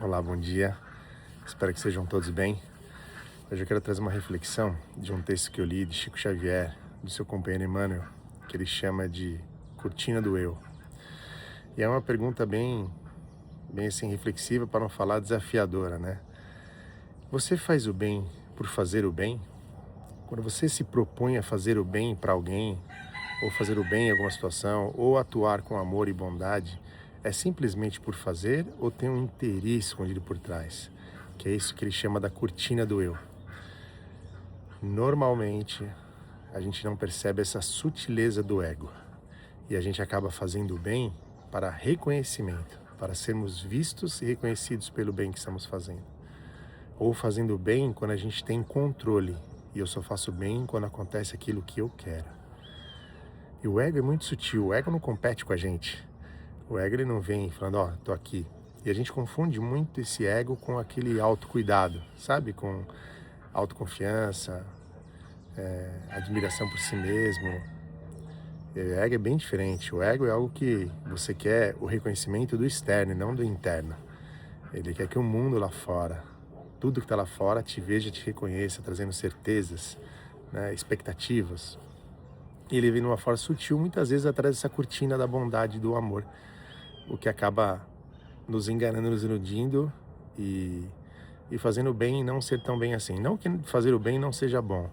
Olá, bom dia. Espero que sejam todos bem. Hoje eu quero trazer uma reflexão de um texto que eu li de Chico Xavier, do seu companheiro Emmanuel, que ele chama de Cortina do Eu. E é uma pergunta bem assim reflexiva, para não falar desafiadora, né? Você faz o bem por fazer o bem? Quando você se propõe a fazer o bem para alguém, ou fazer o bem em alguma situação, ou atuar com amor e bondade, é simplesmente por fazer ou tem um interesse escondido por trás? Que é isso que ele chama da cortina do eu. Normalmente, a gente não percebe essa sutileza do ego. E a gente acaba fazendo o bem para reconhecimento, para sermos vistos e reconhecidos pelo bem que estamos fazendo. Ou fazendo o bem quando a gente tem controle. E eu só faço bem quando acontece aquilo que eu quero. E o ego é muito sutil, o ego não compete com a gente. O ego ele não vem falando, ó, tô aqui. E a gente confunde muito esse ego com aquele autocuidado, sabe? Com autoconfiança, admiração por si mesmo. E o ego é bem diferente. O ego é algo que você quer o reconhecimento do externo e não do interno. Ele quer que o mundo lá fora, tudo que está lá fora, te veja, te reconheça, trazendo certezas, né, expectativas. E ele vem de uma forma sutil, muitas vezes atrás dessa cortina da bondade e do amor, o que acaba nos enganando, nos iludindo e fazendo o bem não ser tão bem assim. Não que fazer o bem não seja bom,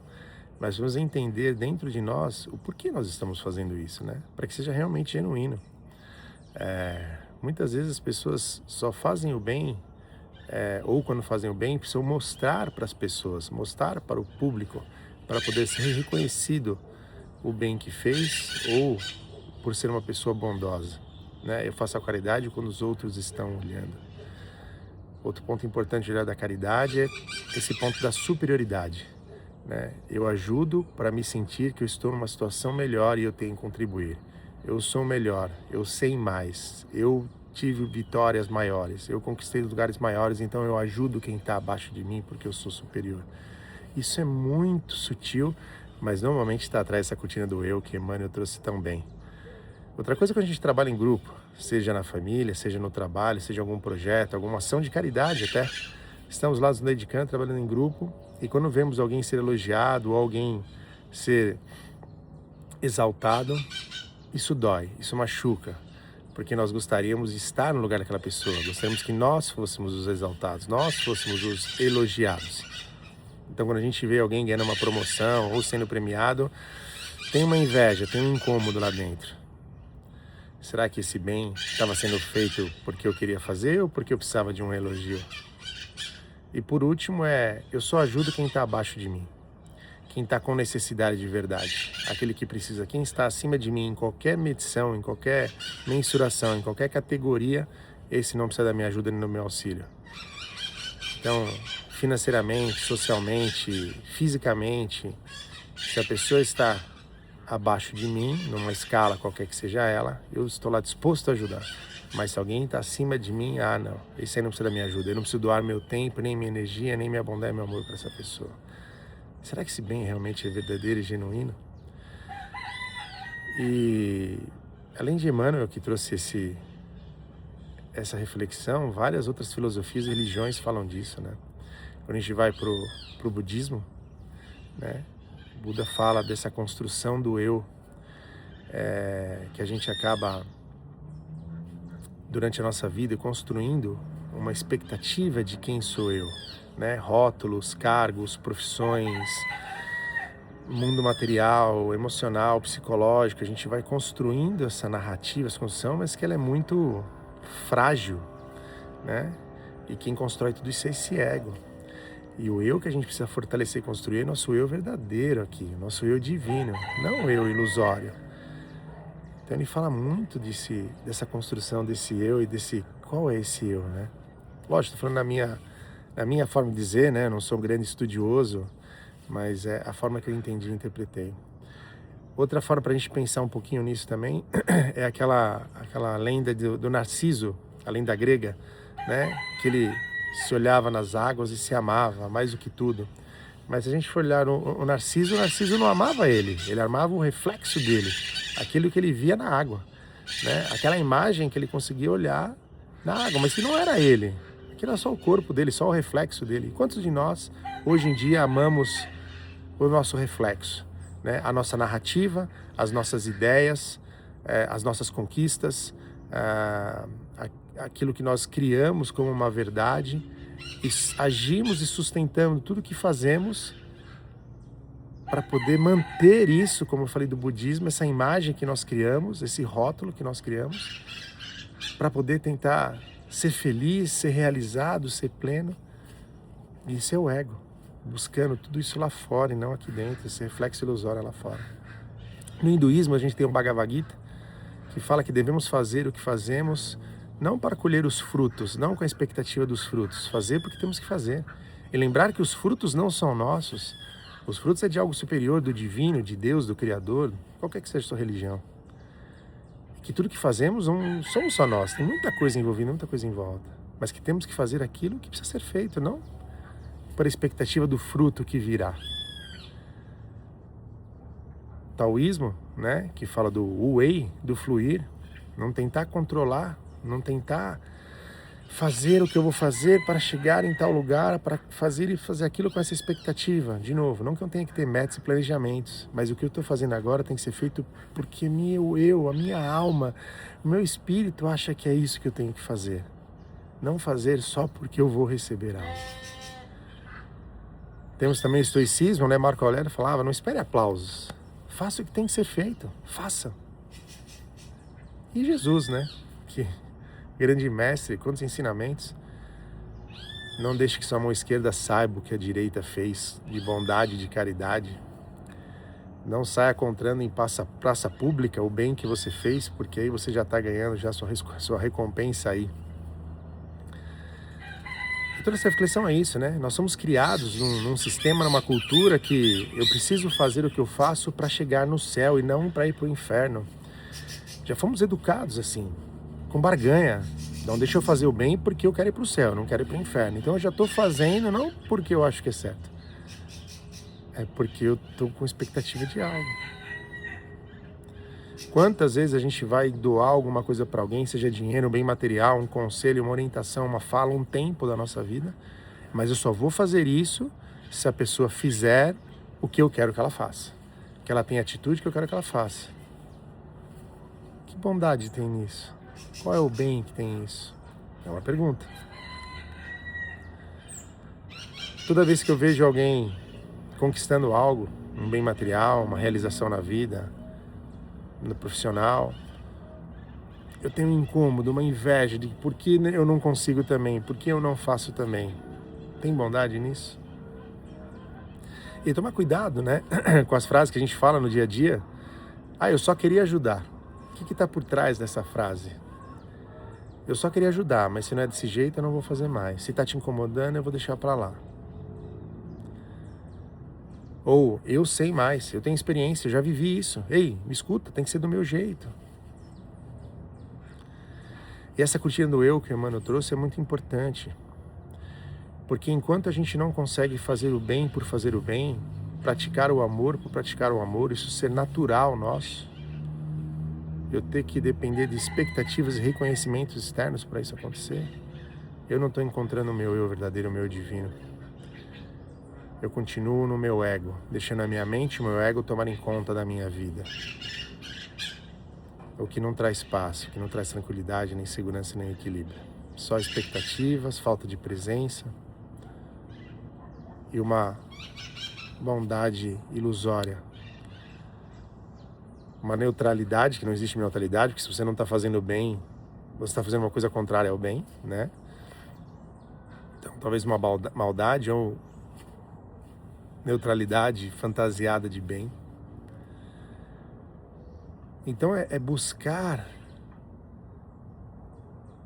mas vamos entender dentro de nós o porquê nós estamos fazendo isso, né? Para que seja realmente genuíno. Muitas vezes as pessoas só fazem o bem, ou quando fazem o bem, precisam mostrar para as pessoas, mostrar para o público, para poder ser reconhecido o bem que fez ou por ser uma pessoa bondosa, né? Eu faço a caridade quando os outros estão olhando. Outro ponto importante de olhar da caridade é esse ponto da superioridade, né? Eu ajudo para me sentir que eu estou numa situação melhor e eu tenho que contribuir. Eu sou melhor, eu sei mais, eu tive vitórias maiores, eu conquistei lugares maiores, então eu ajudo quem está abaixo de mim porque eu sou superior. Isso é muito sutil, mas normalmente está atrás dessa cortina do eu que Emmanuel trouxe tão bem. Outra coisa é quando a gente trabalha em grupo, seja na família, seja no trabalho, seja em algum projeto, alguma ação de caridade até. Estamos lá nos dedicando, trabalhando em grupo, e quando vemos alguém ser elogiado ou alguém ser exaltado, isso dói, isso machuca, porque nós gostaríamos de estar no lugar daquela pessoa, gostaríamos que nós fôssemos os exaltados, nós fôssemos os elogiados. Então quando a gente vê alguém ganhando uma promoção ou sendo premiado, tem uma inveja, tem um incômodo lá dentro. Será que esse bem estava sendo feito porque eu queria fazer ou porque eu precisava de um elogio? E por último eu só ajudo quem está abaixo de mim, quem está com necessidade de verdade, aquele que precisa, quem está acima de mim em qualquer medição, em qualquer mensuração, em qualquer categoria, esse não precisa da minha ajuda nem do meu auxílio. Então, financeiramente, socialmente, fisicamente, se a pessoa está abaixo de mim, numa escala qualquer que seja ela, eu estou lá disposto a ajudar. Mas se alguém está acima de mim, não, esse aí não precisa da minha ajuda, eu não preciso doar meu tempo, nem minha energia, nem minha bondade e meu amor para essa pessoa. Será que esse bem realmente é verdadeiro e genuíno? E além de Emmanuel, que trouxe essa reflexão, várias outras filosofias e religiões falam disso, né? Quando a gente vai pro budismo, né? Buda fala dessa construção do eu, que a gente acaba, durante a nossa vida, construindo uma expectativa de quem sou eu, né? Rótulos, cargos, profissões, mundo material, emocional, psicológico. A gente vai construindo essa narrativa, essa construção, mas que ela é muito frágil, né? E quem constrói tudo isso é esse ego. E o eu que a gente precisa fortalecer e construir é nosso eu verdadeiro aqui, nosso eu divino, não o eu ilusório. Então ele fala muito dessa construção desse eu e qual é esse eu, né? Lógico, estou falando na minha forma de dizer, né? Eu não sou um grande estudioso, mas é a forma que eu entendi e interpretei. Outra forma para a gente pensar um pouquinho nisso também é aquela lenda do Narciso, a lenda grega, né? Que ele se olhava nas águas e se amava mais do que tudo. Mas se a gente for olhar o Narciso não amava ele amava o reflexo dele, aquilo que ele via na água, né? Aquela imagem que ele conseguia olhar na água, mas que não era ele. Aquilo é só o corpo dele, só o reflexo dele. E quantos de nós, hoje em dia, amamos o nosso reflexo, né? A nossa narrativa, as nossas ideias, as nossas conquistas, aquilo que nós criamos como uma verdade, e agimos e sustentamos tudo que fazemos para poder manter isso, como eu falei do budismo, essa imagem que nós criamos, esse rótulo que nós criamos, para poder tentar ser feliz, ser realizado, ser pleno. E isso é o ego, buscando tudo isso lá fora e não aqui dentro, esse reflexo ilusório lá fora. No hinduísmo a gente tem o Bhagavad Gita, que fala que devemos fazer o que fazemos, não para colher os frutos, não com a expectativa dos frutos, fazer porque temos que fazer. E lembrar que os frutos não são nossos, os frutos é de algo superior, do divino, de Deus, do Criador, qualquer que seja a sua religião. Que tudo que fazemos não somos só nós, tem muita coisa envolvida, muita coisa em volta. Mas que temos que fazer aquilo que precisa ser feito, não para a expectativa do fruto que virá. Taoísmo, né, que fala do wu-wei, do fluir, não tentar controlar, não tentar fazer o que eu vou fazer para chegar em tal lugar, para fazer aquilo com essa expectativa. De novo, não que eu tenha que ter metas e planejamentos, mas o que eu estou fazendo agora tem que ser feito porque meu eu, a minha alma, o meu espírito acha que é isso que eu tenho que fazer. Não fazer só porque eu vou receber algo. Temos também o estoicismo, né? Marco Aurélio falava, não espere aplausos. Faça o que tem que ser feito, faça. E Jesus, né? Que grande mestre, quantos ensinamentos. Não deixe que sua mão esquerda saiba o que a direita fez de bondade e de caridade. Não saia contando em praça pública o bem que você fez, porque aí você já está ganhando já sua recompensa aí. E toda essa reflexão é isso, né? Nós somos criados num sistema, numa cultura que eu preciso fazer o que eu faço para chegar no céu e não para ir para o inferno. Já fomos educados assim, com barganha. Então deixa eu fazer o bem porque eu quero ir para o céu, não quero ir para o inferno. Então eu já estou fazendo não porque eu acho que é certo, é porque eu estou com expectativa de algo. Quantas vezes a gente vai doar alguma coisa para alguém, seja dinheiro, bem material, um conselho, uma orientação, uma fala, um tempo da nossa vida, mas eu só vou fazer isso se a pessoa fizer o que eu quero que ela faça, que ela tenha a atitude que eu quero que ela faça. Que bondade tem nisso? Qual é o bem que tem nisso? É uma pergunta. Toda vez que eu vejo alguém conquistando algo, um bem material, uma realização na vida, no profissional, eu tenho um incômodo, uma inveja de por que eu não consigo também, por que eu não faço também. Tem bondade nisso? E tomar cuidado, né, com as frases que a gente fala no dia a dia. Eu só queria ajudar. O que está por trás dessa frase? Eu só queria ajudar, mas se não é desse jeito eu não vou fazer mais. Se está te incomodando eu vou deixar para lá. Ou, eu sei mais, eu tenho experiência, eu já vivi isso. Ei, me escuta, tem que ser do meu jeito. E essa cortina do eu que o Emmanuel trouxe é muito importante. Porque enquanto a gente não consegue fazer o bem por fazer o bem, praticar o amor por praticar o amor, isso ser natural nosso, eu ter que depender de expectativas e reconhecimentos externos para isso acontecer, eu não estou encontrando o meu eu verdadeiro, o meu divino. Eu continuo no meu ego, deixando a minha mente e o meu ego tomarem conta da minha vida. O que não traz paz, o que não traz tranquilidade, nem segurança, nem equilíbrio. Só expectativas, falta de presença e uma bondade ilusória. Uma neutralidade, que não existe neutralidade, porque se você não está fazendo bem, você está fazendo uma coisa contrária ao bem, né? Então talvez uma maldade ou neutralidade fantasiada de bem. Então é buscar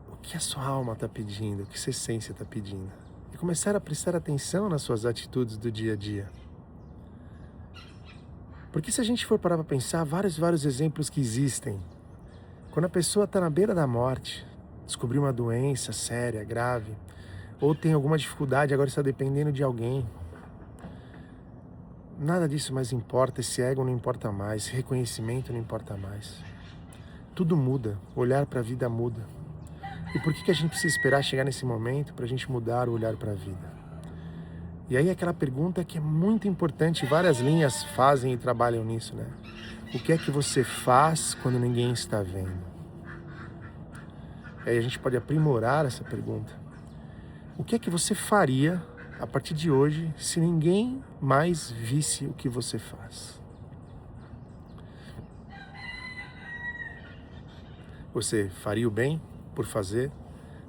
o que a sua alma está pedindo, o que sua essência está pedindo. E começar a prestar atenção nas suas atitudes do dia a dia. Porque se a gente for parar para pensar, vários exemplos que existem. Quando a pessoa está na beira da morte, descobriu uma doença séria, grave, ou tem alguma dificuldade, agora está dependendo de alguém. Nada disso mais importa, esse ego não importa mais, esse reconhecimento não importa mais. Tudo muda, olhar para a vida muda. E por que a gente precisa esperar chegar nesse momento para a gente mudar o olhar para a vida? E aí aquela pergunta que é muito importante, várias linhas fazem e trabalham nisso, né? O que é que você faz quando ninguém está vendo? E aí a gente pode aprimorar essa pergunta. O que é que você faria a partir de hoje se ninguém mais visse o que você faz? Você faria o bem por fazer?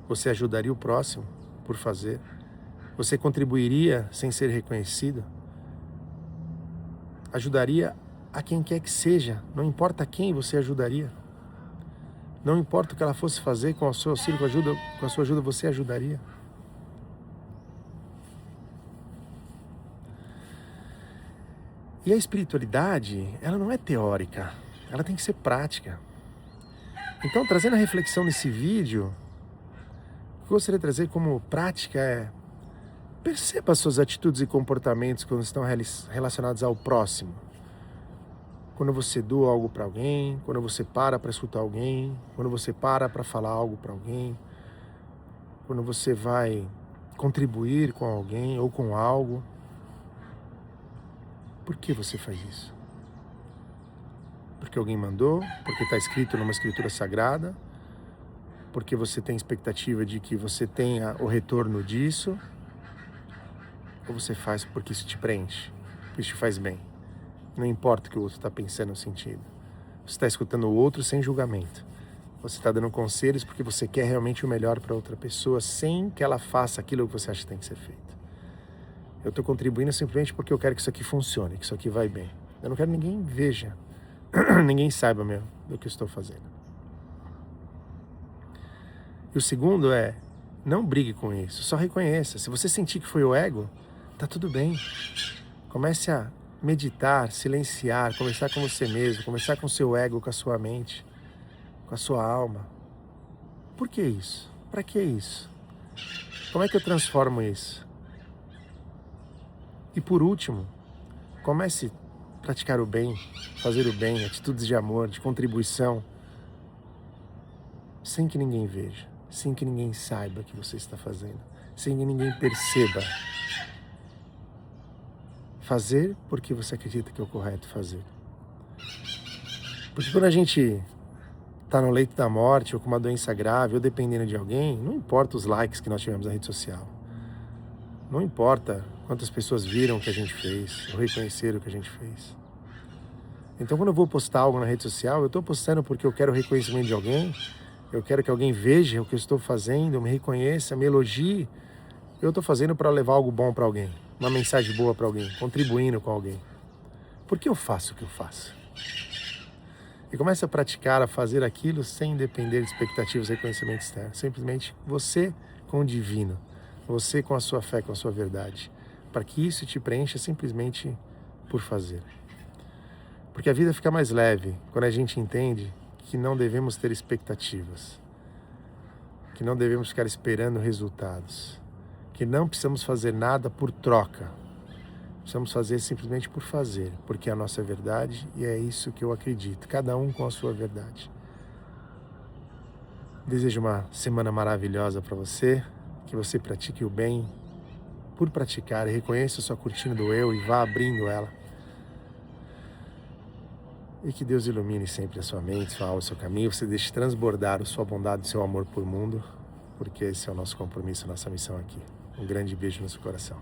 Você ajudaria o próximo por fazer? Você contribuiria sem ser reconhecido? Ajudaria a quem quer que seja, não importa quem você ajudaria. Não importa o que ela fosse fazer, com o seu auxílio, com a sua ajuda, você ajudaria. E a espiritualidade, ela não é teórica, ela tem que ser prática. Então, trazendo a reflexão nesse vídeo, o que eu gostaria de trazer como prática é: perceba suas atitudes e comportamentos quando estão relacionados ao próximo. Quando você doa algo para alguém, quando você para escutar alguém, quando você para falar algo para alguém, quando você vai contribuir com alguém ou com algo. Por que você faz isso? Porque alguém mandou? Porque está escrito numa escritura sagrada? Porque você tem expectativa de que você tenha o retorno disso? Ou você faz porque isso te preenche, porque isso te faz bem? Não importa o que o outro está pensando ou sentindo. Você está escutando o outro sem julgamento. Você está dando conselhos porque você quer realmente o melhor para outra pessoa, sem que ela faça aquilo que você acha que tem que ser feito. Eu estou contribuindo simplesmente porque eu quero que isso aqui funcione, que isso aqui vai bem. Eu não quero que ninguém veja, ninguém saiba mesmo do que eu estou fazendo. E o segundo é: não brigue com isso, só reconheça. Se você sentir que foi o ego, tá tudo bem. Comece a meditar, silenciar, conversar com você mesmo, conversar com o seu ego, com a sua mente, com a sua alma. Por que isso? Para que isso? Como é que eu transformo isso? E por último, comece a praticar o bem, fazer o bem, atitudes de amor, de contribuição, sem que ninguém veja, sem que ninguém saiba o que você está fazendo, sem que ninguém perceba. Fazer porque você acredita que é o correto fazer. Porque quando a gente está no leito da morte, ou com uma doença grave, ou dependendo de alguém, não importa os likes que nós tivemos na rede social. Não importa quantas pessoas viram o que a gente fez, ou reconheceram o que a gente fez. Então, quando eu vou postar algo na rede social, eu estou postando porque eu quero o reconhecimento de alguém, eu quero que alguém veja o que eu estou fazendo, me reconheça, me elogie. Eu estou fazendo para levar algo bom para alguém, uma mensagem boa para alguém, contribuindo com alguém. Por que eu faço o que eu faço? E comece a praticar, a fazer aquilo sem depender de expectativas e reconhecimento externo. Simplesmente você com o divino, você com a sua fé, com a sua verdade, para que isso te preencha simplesmente por fazer. Porque a vida fica mais leve quando a gente entende que não devemos ter expectativas, que não devemos ficar esperando resultados, que não precisamos fazer nada por troca, precisamos fazer simplesmente por fazer, porque é a nossa verdade e é isso que eu acredito, cada um com a sua verdade. Desejo uma semana maravilhosa para você, que você pratique o bem por praticar e reconheça a sua cortina do eu e vá abrindo ela. E que Deus ilumine sempre a sua mente, sua alma, o seu caminho, você deixe transbordar a sua bondade e o seu amor por mundo, porque esse é o nosso compromisso, a nossa missão aqui. Um grande beijo no seu coração.